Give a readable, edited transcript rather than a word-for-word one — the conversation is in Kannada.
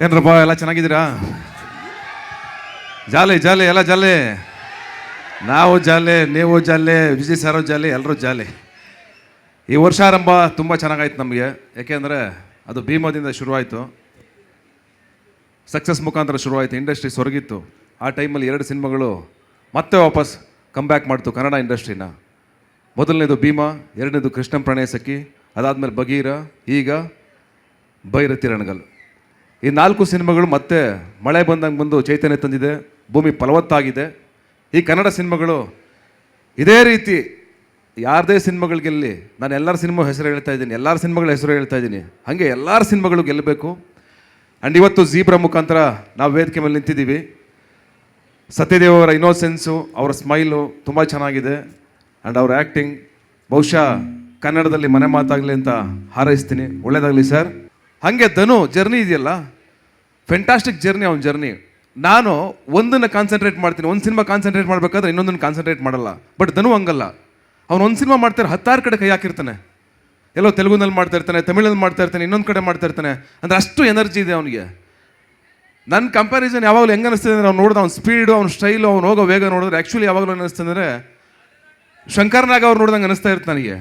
ಏನ್ರಪ್ಪ ಎಲ್ಲ ಚೆನ್ನಾಗಿದ್ದೀರಾ? ಜಾಲಿ ಜಾಲಿ ಎಲ್ಲ ಜಾಲಿ, ನಾವು ಜಾಲಿ, ನೀವು ಜಾಲಿ, ವಿಜಯ್ ಸಾರೋ ಜಾಲಿ, ಎಲ್ಲರೂ ಜಾಲಿ. ಈ ವರ್ಷ ಆರಂಭ ತುಂಬ ಚೆನ್ನಾಗಾಯ್ತು ನಮಗೆ. ಯಾಕೆಂದರೆ ಅದು ಭೀಮದಿಂದ ಶುರುವಾಯಿತು, ಸಕ್ಸಸ್ ಮುಖಾಂತರ ಶುರುವಾಯಿತು, ಇಂಡಸ್ಟ್ರಿ ಸೊರಗಿತ್ತು. ಆ ಟೈಮಲ್ಲಿ 2 ಸಿನಿಮಾಗಳು ಮತ್ತೆ ವಾಪಸ್ ಕಮ್ಬ್ಯಾಕ್ ಮಾಡ್ತು ಕನ್ನಡ ಇಂಡಸ್ಟ್ರಿನ. ಮೊದಲನೇದು ಭೀಮ, ಎರಡನೇದು ಕೃಷ್ಣಂ ಪ್ರಣಯ ಸಖಿ, ಅದಾದಮೇಲೆ ಬಗೀರ, ಈಗ ಭೈರತಿ ರಣಗಲ್. ಈ 4 ಸಿನಿಮಾಗಳು ಮತ್ತೆ ಮಳೆ ಬಂದಂಗೆ ಬಂದು ಚೈತನ್ಯ ತಂದಿದೆ, ಭೂಮಿ ಫಲವತ್ತಾಗಿದೆ. ಈ ಕನ್ನಡ ಸಿನಿಮಾಗಳು ಇದೇ ರೀತಿ ಯಾರದೇ ಸಿನಿಮಾಗಳು ಗೆಲ್ಲಿ, ನಾನು ಎಲ್ಲರ ಸಿನಿಮಾ ಹೆಸರು ಹೇಳ್ತಾ ಇದ್ದೀನಿ, ಎಲ್ಲರ ಸಿನಿಮಾಗಳ ಹೆಸರು ಹೇಳ್ತಾ ಇದ್ದೀನಿ, ಹಾಗೆ ಎಲ್ಲರ ಸಿನಿಮಾಗಳು ಗೆಲ್ಲಬೇಕು. ಆ್ಯಂಡ್ ಇವತ್ತು ಜೀಬ್ರಾ ಮುಖಾಂತರ ನಾವು ವೇದಿಕೆ ಮೇಲೆ ನಿಂತಿದ್ದೀವಿ. ಸತ್ಯದೇವ್ ಅವರ ಇನ್ನೋಸೆನ್ಸು, ಅವರ ಸ್ಮೈಲು ತುಂಬ ಚೆನ್ನಾಗಿದೆ. ಆ್ಯಂಡ್ ಅವ್ರ ಆ್ಯಕ್ಟಿಂಗ್ ಬಹುಶಃ ಕನ್ನಡದಲ್ಲಿ ಮನೆ ಮಾತಾಗಲಿ ಅಂತ ಹಾರೈಸ್ತೀನಿ. ಒಳ್ಳೇದಾಗಲಿ ಸರ್. ಹಾಗೆ ಧನು ಜರ್ನಿ ಇದೆಯಲ್ಲ, ಫೆಂಟಾಸ್ಟಿಕ್ ಜರ್ನಿ ಅವನ ಜರ್ನಿ. ನಾನು ಒಂದನ್ನು ಕಾನ್ಸಂಟ್ರೇಟ್ ಮಾಡ್ತೀನಿ, ಒಂದು ಸಿನಿಮಾ ಕಾನ್ಸಂಟ್ರೇಟ್ ಮಾಡಬೇಕಾದ್ರೆ ಇನ್ನೊಂದನ್ನು ಕಾನ್ಸಂಟ್ರೇಟ್ ಮಾಡಲ್ಲ. ಬಟ್ ಧನು ಹಂಗಲ್ಲ, ಅವನು ಒಂದು ಸಿನಿಮಾ ಮಾಡ್ತಾರೆ 16 ಕಡೆ ಕೈ ಹಾಕಿರ್ತಾನೆ. ಎಲ್ಲೋ ತೆಲುಗುನಲ್ಲಿ ಮಾಡ್ತಾ ಇರ್ತಾನೆ, ತಮಿಳಲ್ಲಿ ಮಾಡ್ತಾ ಇರ್ತಾನೆ, ಇನ್ನೊಂದು ಕಡೆ ಮಾಡ್ತಾ ಇರ್ತಾನೆ. ಅಂದರೆ ಅಷ್ಟು ಎನರ್ಜಿ ಇದೆ ಅವನಿಗೆ. ನನ್ನ ಕಂಪ್ಯಾರಿಸನ್ ಯಾವಾಗಲೂ ಹೆಂಗೆ ಅನಿಸ್ತದೆ ಅಂದರೆ, ಅವ್ನು ನೋಡಿದ ಅವ್ನ ಸ್ಪೀಡು, ಅವ್ನ ಸ್ಟೈಲು, ಅವ್ನು ಹೋಗೋ ವೇಗ ನೋಡಿದ್ರೆ ಆ್ಯಕ್ಚುಲಿ ಯಾವಾಗಲೂ ಅನಿಸ್ತದೆ ಅಂದರೆ ಶಂಕರ್ ನಾಗ್ ಅವ್ರು ನೋಡಿದಂಗೆ ಅನಿಸ್ತಾ ಇರ್ತಾನೆ ನನಗೆ.